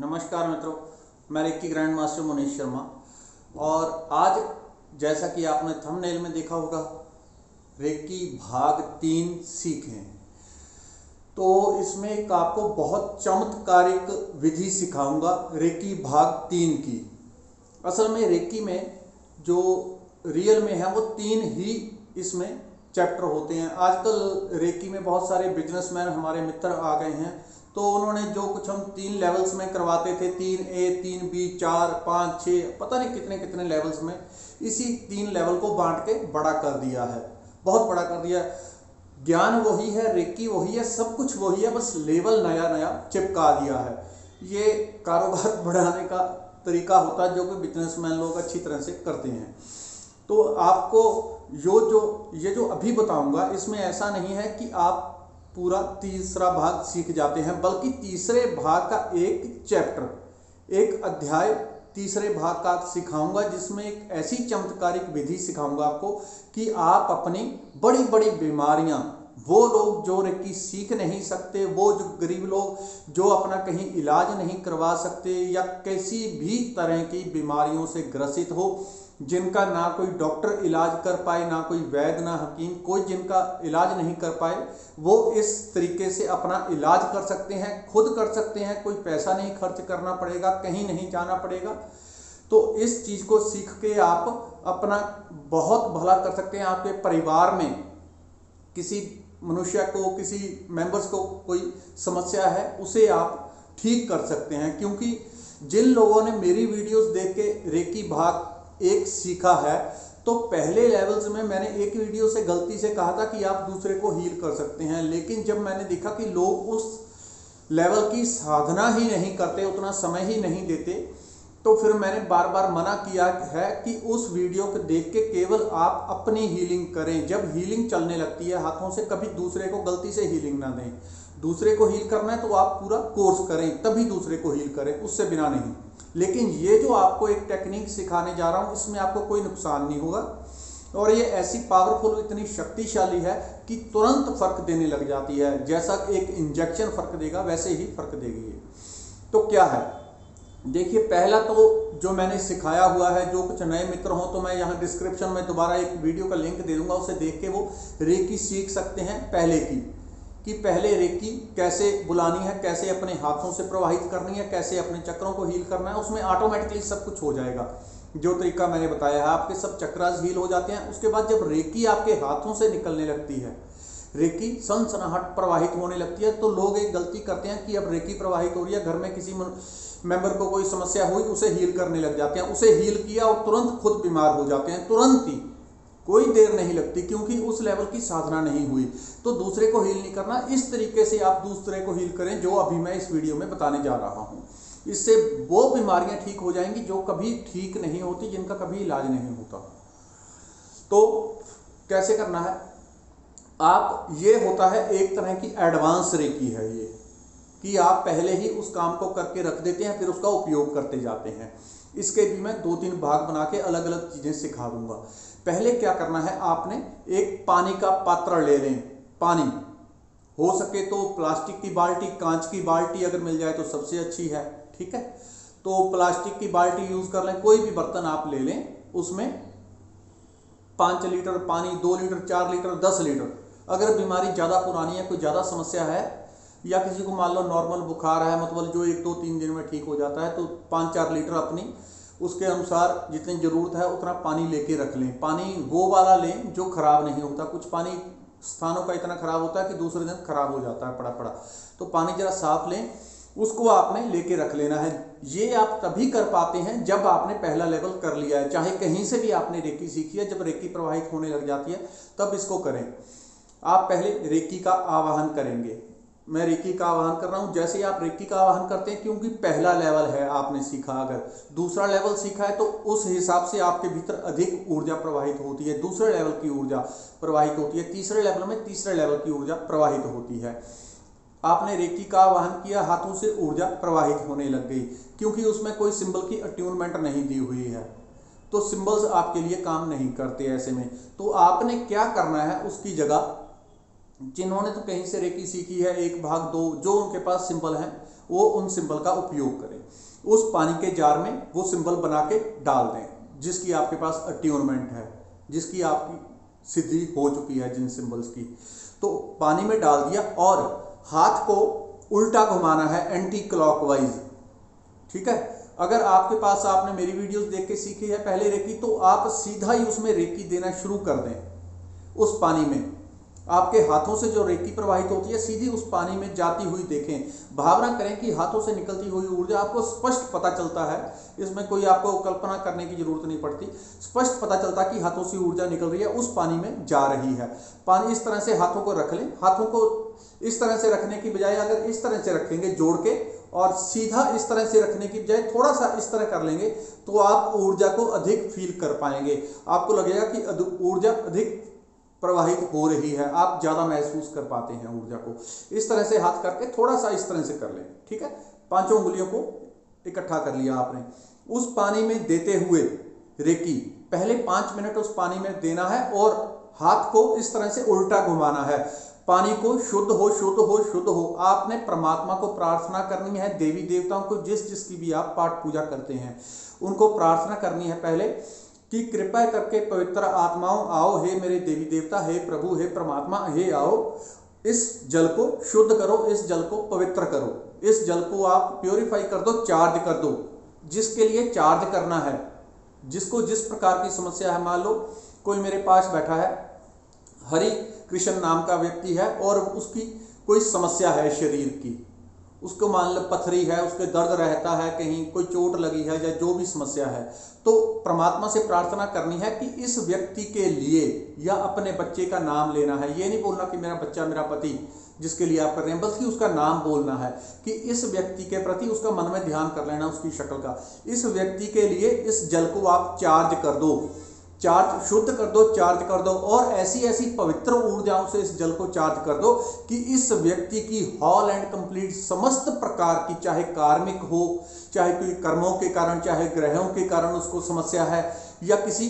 नमस्कार मित्रों, मैं reiki grand master Munish Sharma. और आज जैसा कि आपने थंबनेल में देखा होगा, रेकी भाग 3 सीखें। तो इसमें एक आपको बहुत चमत्कारिक विधि सिखाऊंगा रेकी भाग 3 की। असल में रेकी में जो रियल में है वो 3 ही इसमें चैप्टर होते हैं। आजकल रेकी में बहुत सारे बिजनेसमैन हमारे मित्र आ गए हैं, तो उन्होंने जो कुछ हम 3 लेवल्स में करवाते थे, 3A 3B 4 5 6 पता नहीं कितने कितने लेवल्स में, इसी 3 लेवल को बांट के बड़ा कर दिया है, बहुत बड़ा कर दिया है। ज्ञान वही है, रेकी वही है, सब कुछ वही है, बस लेवल नया नया चिपका दिया है। ये कारोबार बढ़ाने का तरीका होता है जो कि बिजनेसमैन लोग अच्छी तरह से करते हैं। तो आपको ये जो अभी बताऊंगा, इसमें ऐसा नहीं है कि आप पूरा तीसरा भाग सीख जाते हैं, बल्कि तीसरे भाग का एक चैप्टर, एक अध्याय तीसरे भाग का सिखाऊंगा, जिसमें एक ऐसी चमत्कारिक विधि सिखाऊंगा आपको कि आप अपनी बड़ी बड़ी बीमारियां, वो लोग जो रेकी सीख नहीं सकते, वो जो गरीब लोग जो अपना कहीं इलाज नहीं करवा सकते, या किसी भी तरह की बीमारियों से ग्रसित हो, जिनका ना कोई डॉक्टर इलाज कर पाए, ना कोई वैद्य, ना हकीम, कोई जिनका इलाज नहीं कर पाए, वो इस तरीके से अपना इलाज कर सकते हैं, खुद कर सकते हैं। कोई पैसा नहीं खर्च करना पड़ेगा, कहीं नहीं जाना पड़ेगा। तो इस चीज़ को सीख के आप अपना बहुत भला कर सकते हैं। आपके परिवार में किसी मनुष्य को, किसी मेंबर्स को कोई समस्या है, उसे आप ठीक कर सकते हैं। क्योंकि जिन लोगों ने मेरी वीडियोस देख के रेकी भाग 1 सीखा है, तो पहले लेवल्स में मैंने एक वीडियो से गलती से कहा था कि आप दूसरे को हील कर सकते हैं, लेकिन जब मैंने देखा कि लोग उस लेवल की साधना ही नहीं करते, उतना समय ही नहीं देते, तो फिर मैंने बार बार मना किया है कि उस वीडियो को देख के केवल आप अपनी हीलिंग करें। जब हीलिंग चलने लगती है हाथों से, कभी दूसरे को गलती से हीलिंग ना दें। दूसरे को हील करना है तो आप पूरा कोर्स करें, तभी दूसरे को हील करें, उससे बिना नहीं। लेकिन ये जो आपको एक टेक्निक सिखाने जा रहा हूँ, इसमें आपको कोई नुकसान नहीं होगा, और ये ऐसी पावरफुल, इतनी शक्तिशाली है कि तुरंत फर्क देने लग जाती है। जैसा एक इंजेक्शन फर्क देगा, वैसे ही फर्क देगी ये। तो क्या है, देखिए, पहला तो जो मैंने सिखाया हुआ है, जो कुछ नए मित्र हों तो मैं यहाँ डिस्क्रिप्शन में दोबारा एक वीडियो का लिंक दे दूंगा, उसे देख के वो रेकी सीख सकते हैं पहले की, कि पहले रेकी कैसे बुलानी है, कैसे अपने हाथों से प्रवाहित करनी है, कैसे अपने चक्रों को हील करना है। उसमें ऑटोमेटिकली सब कुछ हो जाएगा, जो तरीका मैंने बताया है, आपके सब चक्रास हील हो जाते हैं। उसके बाद जब रेकी आपके हाथों से निकलने लगती है, रेकी सनसनाहट प्रवाहित होने लगती है, तो लोग एक गलती करते हैं कि अब रेकी प्रवाहित हो रही है, घर में किसी मेंबर को कोई समस्या हुई, उसे हील करने लग जाते हैं। उसे हील किया और तुरंत खुद बीमार हो जाते हैं, तुरंत ही, कोई देर नहीं लगती, क्योंकि उस लेवल की साधना नहीं हुई। तो दूसरे को हील नहीं करना, इस तरीके से आप दूसरे को हील करें, जो अभी मैं इस वीडियो में बताने जा रहा हूं। इससे वो बीमारियां ठीक हो जाएंगी जो कभी ठीक नहीं होती, जिनका कभी इलाज नहीं होता। तो कैसे करना है, आप, ये होता है एक तरह की एडवांस रेकी है ये, कि आप पहले ही उस काम को करके रख देते हैं, फिर उसका उपयोग करते जाते हैं। इसके भी मैं 2-3 भाग बना के अलग अलग चीजें सिखा दूंगा। पहले क्या करना है, आपने एक पानी का पात्र ले लें, पानी हो सके तो प्लास्टिक की बाल्टी, कांच की बाल्टी अगर मिल जाए तो सबसे अच्छी है, ठीक है। तो प्लास्टिक की बाल्टी यूज कर लें, कोई भी बर्तन आप ले लें, उसमें 5 लीटर पानी, 2 लीटर, 4 लीटर, 10 लीटर। अगर बीमारी ज्यादा पुरानी है, कोई ज्यादा समस्या है, या किसी को मान लो नॉर्मल बुखार है, मतलब जो 1-2-3 दिन में ठीक हो जाता है, तो 5-4 लीटर अपनी उसके अनुसार जितनी जरूरत है उतना पानी लेके रख लें। पानी वो वाला लें जो खराब नहीं होता। कुछ पानी स्थानों का इतना खराब होता है कि दूसरे दिन खराब हो जाता है पड़ा पड़ा, तो पानी जरा साफ लें, उसको आपने लेके रख लेना है। ये आप तभी कर पाते हैं जब आपने पहला लेवल कर लिया है, चाहे कहीं से भी आपने रेकी सीखी है। जब रेकी प्रवाहित होने लग जाती है तब इसको करें। आप पहले रेकी का आवाहन करेंगे, मैं रेकी का आवाहन कर रहा हूं। जैसे ही आप रेकी का आवाहन करते हैं, क्योंकि पहला लेवल है आपने सीखा, अगर दूसरा लेवल सीखा है तो उस हिसाब से आपके भीतर अधिक ऊर्जा प्रवाहित होती है, दूसरे लेवल की ऊर्जा प्रवाहित होती है, तीसरे लेवल में तीसरे लेवल की ऊर्जा प्रवाहित होती है। आपने रेकी का आवाहन किया, हाथों से ऊर्जा प्रवाहित होने लग गई, क्योंकि उसमें कोई सिंबल की अट्यूनमेंट नहीं दी हुई है, तो सिंबल्स आपके लिए काम नहीं करते ऐसे में। तो आपने क्या करना है, उसकी जगह जिन्होंने तो कहीं से रेकी सीखी है 1 भाग 2 जो उनके पास सिंबल हैं वो उन सिंबल का उपयोग करें। उस पानी के जार में वो सिंबल बना के डाल दें जिसकी आपके पास अट्यूनमेंट है, जिसकी आपकी सिद्धि हो चुकी है जिन सिंबल्स की। तो पानी में डाल दिया और हाथ को उल्टा घुमाना है एंटी क्लॉकवाइज। ठीक है, अगर आपके पास आपने मेरी वीडियोस देख के सीखी है पहले रेकी तो आप सीधा ही उसमें रेकी देना शुरू कर दें। उस पानी में आपके हाथों से जो रेकी प्रवाहित होती है सीधी उस पानी में जाती हुई देखें। भावना करें कि हाथों से निकलती हुई ऊर्जा आपको स्पष्ट पता चलता है, इसमें कोई आपको कल्पना करने की जरूरत नहीं पड़ती। स्पष्ट पता चलता कि हाथों से ऊर्जा निकल रही है, उस पानी में जा रही है। पानी इस तरह से हाथों को रख लें। हाथों को इस तरह से रखने की बजाय अगर इस तरह से रखेंगे जोड़ के और सीधा इस तरह से रखने की बजाय थोड़ा सा इस तरह कर लेंगे तो आप ऊर्जा को अधिक फील कर पाएंगे। आपको लगेगा कि ऊर्जा अधिक प्रवाहित हो रही है, आप ज्यादा महसूस कर पाते हैं ऊर्जा को। इस तरह से हाथ करके थोड़ा सा इस तरह से कर लें। ठीक है, 5 उंगलियों को इकट्ठा कर लिया आपने। उस पानी में देते हुए रेकी पहले 5 मिनट उस पानी में देना है और हाथ को इस तरह से उल्टा घुमाना है। पानी को शुद्ध हो शुद्ध हो शुद्ध हो। आपने परमात्मा को प्रार्थना करनी है, देवी देवताओं को जिसकी भी आप पाठ पूजा करते हैं उनको प्रार्थना करनी है पहले कि कृपा करके पवित्र आत्माओं आओ, हे मेरे देवी देवता, हे प्रभु, हे परमात्मा, हे आओ, इस जल को शुद्ध करो, इस जल को पवित्र करो, इस जल को आप प्योरीफाई कर दो, चार्ज कर दो। जिसके लिए चार्ज करना है, जिसको जिस प्रकार की समस्या है, मान लो कोई मेरे पास बैठा है, हरि कृष्ण नाम का व्यक्ति है और उसकी कोई समस्या है शरीर की, उसको मान लो पथरी है, उसके दर्द रहता है, कहीं कोई चोट लगी है या जो भी समस्या है, तो परमात्मा से प्रार्थना करनी है कि इस व्यक्ति के लिए या अपने बच्चे का नाम लेना है। ये नहीं बोलना कि मेरा बच्चा, मेरा पति जिसके लिए आप कर रहे हैं, बल्कि उसका नाम बोलना है कि इस व्यक्ति के प्रति उसका मन में ध्यान कर लेना उसकी शक्ल का। इस व्यक्ति के लिए इस जल को आप चार्ज कर दो, चार्ज शुद्ध कर दो, चार्ज कर दो और ऐसी ऐसी पवित्र ऊर्जाओं से इस जल को चार्ज कर दो कि इस व्यक्ति की होल एंड कंप्लीट समस्त प्रकार की, चाहे कार्मिक हो, चाहे कोई कर्मों के कारण, चाहे ग्रहों के कारण उसको समस्या है या किसी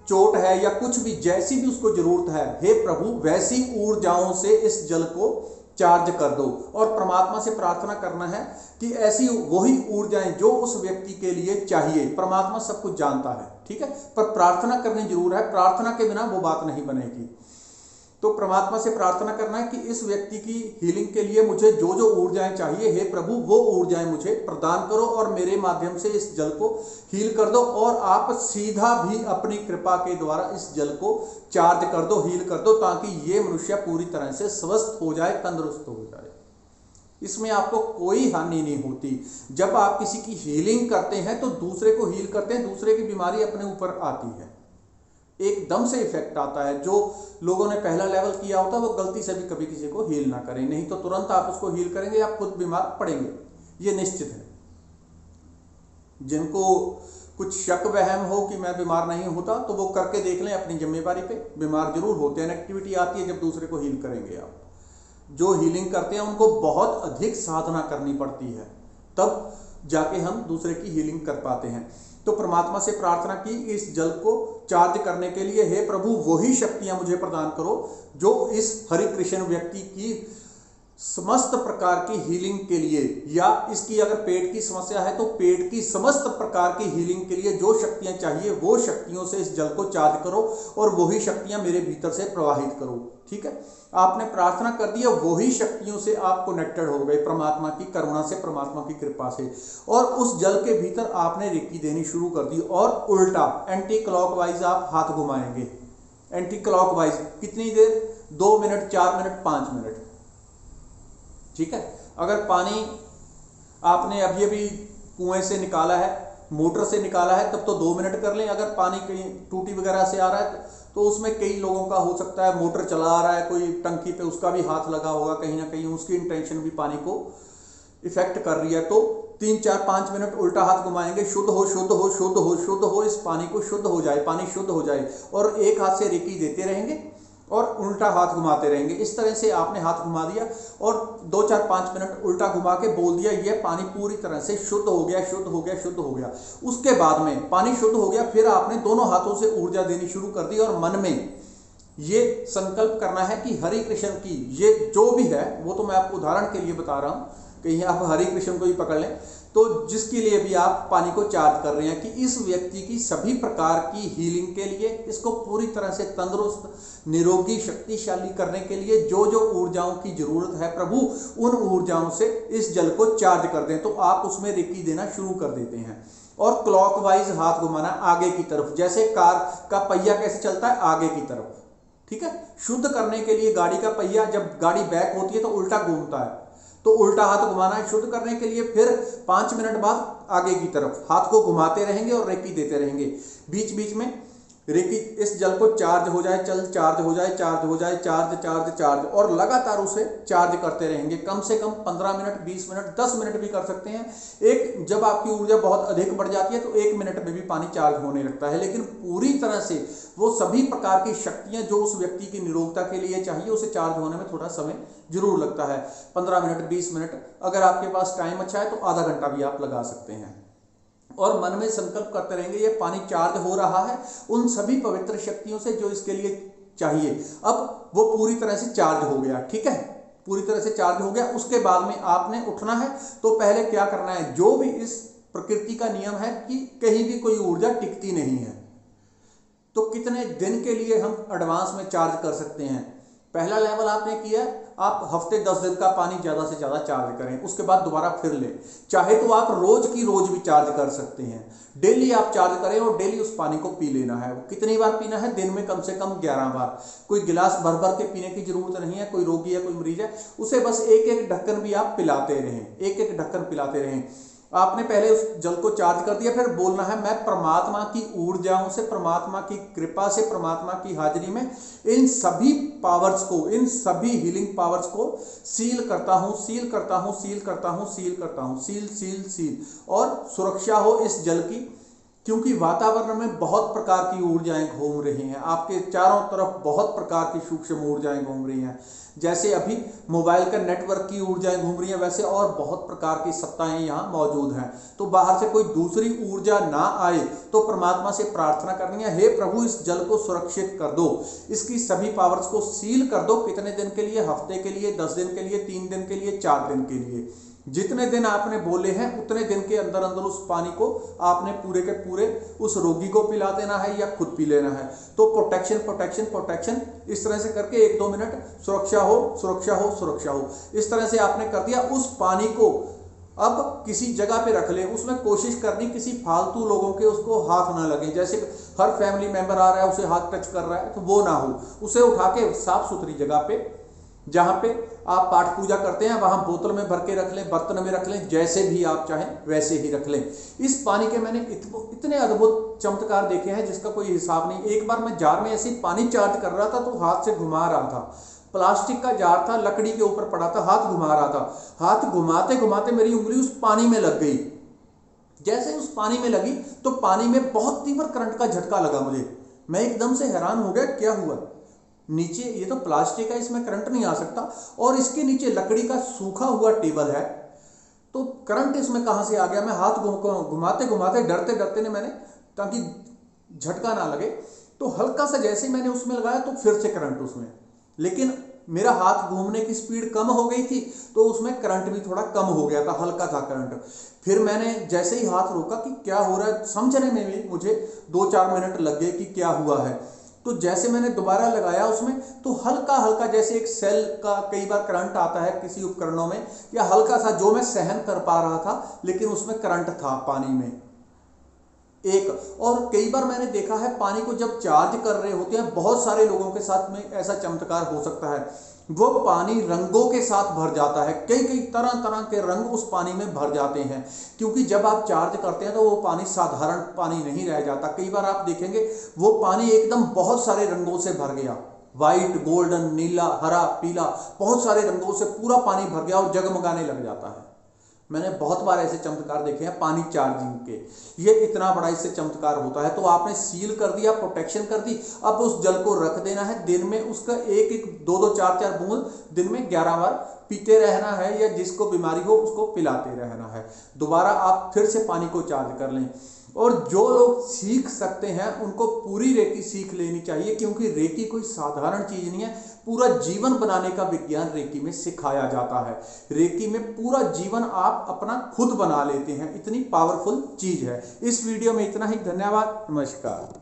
चोट है या कुछ भी, जैसी भी उसको जरूरत है, हे प्रभु वैसी ऊर्जाओं से इस जल को चार्ज कर दो। और परमात्मा से प्रार्थना करना है कि ऐसी वही ऊर्जाएं जो उस व्यक्ति के लिए चाहिए। परमात्मा सब कुछ जानता है, ठीक है, पर प्रार्थना करनी जरूर है, प्रार्थना के बिना वो बात नहीं बनेगी। तो परमात्मा से प्रार्थना करना है कि इस व्यक्ति की हीलिंग के लिए मुझे जो जो ऊर्जाएं चाहिए, हे प्रभु वो ऊर्जाएं मुझे प्रदान करो और मेरे माध्यम से इस जल को हील कर दो। और आप सीधा भी अपनी कृपा के द्वारा इस जल को चार्ज कर दो, हील कर दो, ताकि ये मनुष्य पूरी तरह से स्वस्थ हो जाए, तंदुरुस्त हो जाए। इसमें आपको कोई हानि नहीं होती। जब आप किसी की हीलिंग करते हैं तो दूसरे को हील करते हैं, दूसरे की बीमारी अपने ऊपर आती है, एकदम से इफेक्ट आता है। जो लोगों ने पहला लेवल किया होता है वो गलती से भी कभी किसी को हील ना करें, नहीं तो तुरंत आप उसको हील करेंगे, आप खुद बीमार पड़ेंगे, ये निश्चित है। जिनको कुछ शक वहम हो कि मैं बीमार नहीं होता तो वो करके देख लें अपनी जिम्मेदारी पे, बीमार जरूर होते हैं। नेगेटिविटी आती है जब दूसरे को हील करेंगे आप। जो हीलिंग करते हैं उनको बहुत अधिक साधना करनी पड़ती है, तब जाके हम दूसरे की हीलिंग कर पाते हैं। तो परमात्मा से प्रार्थना की इस जल को चार्ज करने के लिए, हे प्रभु वही शक्तियां मुझे प्रदान करो जो इस हरि कृष्ण व्यक्ति की समस्त प्रकार की हीलिंग के लिए, या इसकी अगर पेट की समस्या है तो पेट की समस्त प्रकार की हीलिंग के लिए जो शक्तियां चाहिए वो शक्तियों से इस जल को चार्ज करो और वही शक्तियां मेरे भीतर से प्रवाहित करो। ठीक है, आपने प्रार्थना कर दी, वही शक्तियों से आप कनेक्टेड हो गए परमात्मा की करुणा से, परमात्मा की कृपा से, और उस जल के भीतर आपने रेकी देनी शुरू कर दी। और उल्टा एंटी क्लॉकवाइज आप हाथ घुमाएंगे, एंटी क्लॉकवाइज। कितनी देर? 2 मिनट, 4 मिनट, 5 मिनट। ठीक है, अगर पानी आपने अभी कुएं से निकाला है, मोटर से निकाला है, तब तो 2 मिनट कर लें। अगर पानी कहीं टूटी वगैरह से आ रहा है तो उसमें कई लोगों का हो सकता है मोटर चला आ रहा है, कोई टंकी पे उसका भी हाथ लगा होगा, कहीं ना कहीं उसकी इंटेंशन भी पानी को इफेक्ट कर रही है। तो 3, 4, 5 मिनट उल्टा हाथ घुमाएंगे, शुद्ध हो शुद्ध हो शुद्ध हो शुद्ध हो, इस पानी को शुद्ध हो जाए, पानी शुद्ध हो जाए, और एक हाथ से रेकी देते रहेंगे और उल्टा हाथ घुमाते रहेंगे। इस तरह से आपने हाथ घुमा दिया और 2, 4, 5 मिनट उल्टा घुमा के बोल दिया ये पानी पूरी तरह से शुद्ध हो गया, शुद्ध हो गया, शुद्ध हो गया। उसके बाद में पानी शुद्ध हो गया, फिर आपने दोनों हाथों से ऊर्जा देनी शुरू कर दी और मन में ये संकल्प करना है कि हरि कृष्ण की, ये जो भी है वो तो मैं आपको उदाहरण के लिए बता रहा हूँ, कहीं आप हरि कृष्ण को ही पकड़ लें, तो जिसके लिए भी आप पानी को चार्ज कर रहे हैं कि इस व्यक्ति की सभी प्रकार की हीलिंग के लिए, इसको पूरी तरह से तंदुरुस्त, निरोगी, शक्तिशाली करने के लिए जो जो ऊर्जाओं की जरूरत है प्रभु, उन ऊर्जाओं से इस जल को चार्ज कर दें। तो आप उसमें रेकी देना शुरू कर देते हैं और क्लॉकवाइज हाथ घुमाना आगे की तरफ, जैसे कार का पहिया कैसे चलता है, आगे की तरफ, ठीक है। शुद्ध करने के लिए गाड़ी का पहिया जब गाड़ी बैक होती है तो उल्टा घूमता है, तो उल्टा हाथ घुमाना है। शुद्ध करने के लिए फिर 5 मिनट बाद आगे की तरफ हाथ को घुमाते रहेंगे और रेकी देते रहेंगे। बीच बीच में रेकी, इस जल को चार्ज हो जाए, चल चार्ज हो जाए, चार्ज हो जाए, चार्ज चार्ज चार्ज, और लगातार उसे चार्ज करते रहेंगे। कम से कम 15 मिनट, 20 मिनट, 10 मिनट भी कर सकते हैं। एक जब आपकी ऊर्जा बहुत अधिक बढ़ जाती है तो 1 मिनट में भी पानी चार्ज होने लगता है। लेकिन पूरी तरह से वो सभी प्रकार की शक्तियां जो उस व्यक्ति की निरोगता के लिए चाहिए, उसे चार्ज होने में थोड़ा समय जरूर लगता है, 15 मिनट, 20 मिनट। अगर आपके पास टाइम अच्छा है तो आधा घंटा भी आप लगा सकते हैं। और मन में संकल्प करते रहेंगे ये पानी चार्ज हो रहा है उन सभी पवित्र शक्तियों से जो इसके लिए चाहिए। अब वो पूरी तरह से चार्ज हो गया, ठीक है, पूरी तरह से चार्ज हो गया। उसके बाद में आपने उठना है। तो पहले क्या करना है, जो भी इस प्रकृति का नियम है कि कहीं भी कोई ऊर्जा टिकती नहीं है, तो कितने दिन के लिए हम एडवांस में चार्ज कर सकते हैं। पहला लेवल आपने किया, आप हफ्ते 10 दिन का पानी ज्यादा से ज्यादा चार्ज करें, उसके बाद दोबारा फिर ले। चाहे तो आप रोज की रोज भी चार्ज कर सकते हैं, डेली आप चार्ज करें और डेली उस पानी को पी लेना है। कितनी बार पीना है, दिन में कम से कम 11 बार। कोई गिलास भर भर के पीने की जरूरत नहीं है। कोई रोगी है, कोई मरीज है, उसे बस एक एक ढक्कन भी आप पिलाते रहें, एक एक ढक्कन पिलाते रहें। आपने पहले उस जल को चार्ज कर दिया, फिर बोलना है मैं परमात्मा की ऊर्जाओं से, परमात्मा की कृपा से, परमात्मा की हाजिरी में इन सभी पावर्स को, इन सभी हीलिंग पावर्स को सील करता हूं, सील करता हूं, सील करता हूं, सील करता हूं, सील सील सील। और सुरक्षा हो इस जल की, क्योंकि वातावरण में बहुत प्रकार की ऊर्जाएं घूम रही हैं, आपके चारों तरफ बहुत प्रकार की सूक्ष्म ऊर्जाएं घूम रही हैं। जैसे अभी मोबाइल का नेटवर्क की ऊर्जाएं घूम रही हैं, वैसे और बहुत प्रकार की सत्ताएं यहाँ मौजूद हैं। तो बाहर से कोई दूसरी ऊर्जा ना आए तो परमात्मा से प्रार्थना करनी है, हे प्रभु इस जल को सुरक्षित कर दो, इसकी सभी पावर्स को सील कर दो। कितने दिन के लिए, हफ्ते के लिए, 10 दिन के लिए, 3 दिन के लिए, 4 दिन के लिए, जितने दिन आपने बोले हैं उतने दिन के अंदर अंदर उस पानी को आपने पूरे के पूरे उस रोगी को पिला देना है या खुद पी लेना है। तो प्रोटेक्शन प्रोटेक्शन प्रोटेक्शन, इस तरह से करके 1-2 मिनट सुरक्षा हो, सुरक्षा हो, सुरक्षा हो, इस तरह से आपने कर दिया। उस पानी को अब किसी जगह पे रख लें, उसमें कोशिश करनी किसी फालतू लोगों के उसको हाथ ना लगे। जैसे हर फैमिली मेंबर आ रहा है उसे हाथ टच कर रहा है, तो वो ना हो। उसे उठा के साफ सुथरी जगह पे, जहां पे आप पाठ पूजा करते हैं, वहां बोतल में भर के रख लें, बर्तन में रख लें, जैसे भी आप चाहें वैसे ही रख लें। इस पानी के मैंने इतने अद्भुत चमत्कार देखे हैं जिसका कोई हिसाब नहीं। एक बार मैं जार में ऐसे पानी चार्ज कर रहा था तो हाथ से घुमा रहा था, प्लास्टिक का जार था, लकड़ी के ऊपर पड़ा था, हाथ घुमा रहा था, हाथ घुमाते घुमाते मेरी उंगली उस पानी में लग गई। जैसे उस पानी में लगी तो पानी में बहुत तीव्र करंट का झटका लगा मुझे। मैं एकदम से हैरान हो गया, क्या हुआ। नीचे ये तो प्लास्टिक है, इसमें करंट नहीं आ सकता, और इसके नीचे लकड़ी का सूखा हुआ टेबल है, तो करंट इसमें कहां से आ गया। मैं हाथ घुमाते घुमाते डरते डरते ने मैंने, ताकि झटका ना लगे, तो हल्का सा जैसे मैंने उसमें लगाया तो फिर से करंट उसमें, लेकिन मेरा हाथ घूमने की स्पीड कम हो गई थी तो उसमें करंट भी थोड़ा कम हो गया था, हल्का था करंट। फिर मैंने जैसे ही हाथ रोका कि क्या हो रहा है, समझने में भी मुझे 2-4 मिनट लग गए कि क्या हुआ है। तो जैसे मैंने दोबारा लगाया उसमें, तो हल्का हल्का जैसे एक सेल का कई बार करंट आता है किसी उपकरणों में, या हल्का सा जो मैं सहन कर पा रहा था, लेकिन उसमें करंट था पानी में एक। और कई बार मैंने देखा है पानी को जब चार्ज कर रहे होते हैं, बहुत सारे लोगों के साथ में ऐसा चमत्कार हो सकता है, वो पानी रंगों के साथ भर जाता है, कई कई तरह तरह के रंग उस पानी में भर जाते हैं। क्योंकि जब आप चार्ज करते हैं तो वो पानी साधारण पानी नहीं रह जाता। कई बार आप देखेंगे वो पानी एकदम बहुत सारे रंगों से भर गया, व्हाइट, गोल्डन, नीला, हरा, पीला, बहुत सारे रंगों से पूरा पानी भर गया और जगमगाने लग जाता है। मैंने बहुत बार ऐसे चमत्कार देखे हैं पानी चार्जिंग के। ये इतना बड़ा इससे चमत्कार होता है। तो आपने सील कर दिया, प्रोटेक्शन कर दी, अब उस जल को रख देना है। दिन में उसका 1-1, 2-2, 4-4 बूंद दिन में 11 बार पीते रहना है, या जिसको बीमारी हो उसको पिलाते रहना है। दोबारा आप फिर से पानी को चार्ज कर लें। और जो लोग सीख सकते हैं उनको पूरी रेकी सीख लेनी चाहिए, क्योंकि रेकी कोई साधारण चीज नहीं है। पूरा जीवन बनाने का विज्ञान रेकी में सिखाया जाता है। रेकी में पूरा जीवन आप अपना खुद बना लेते हैं, इतनी पावरफुल चीज है। इस वीडियो में इतना ही। धन्यवाद, नमस्कार।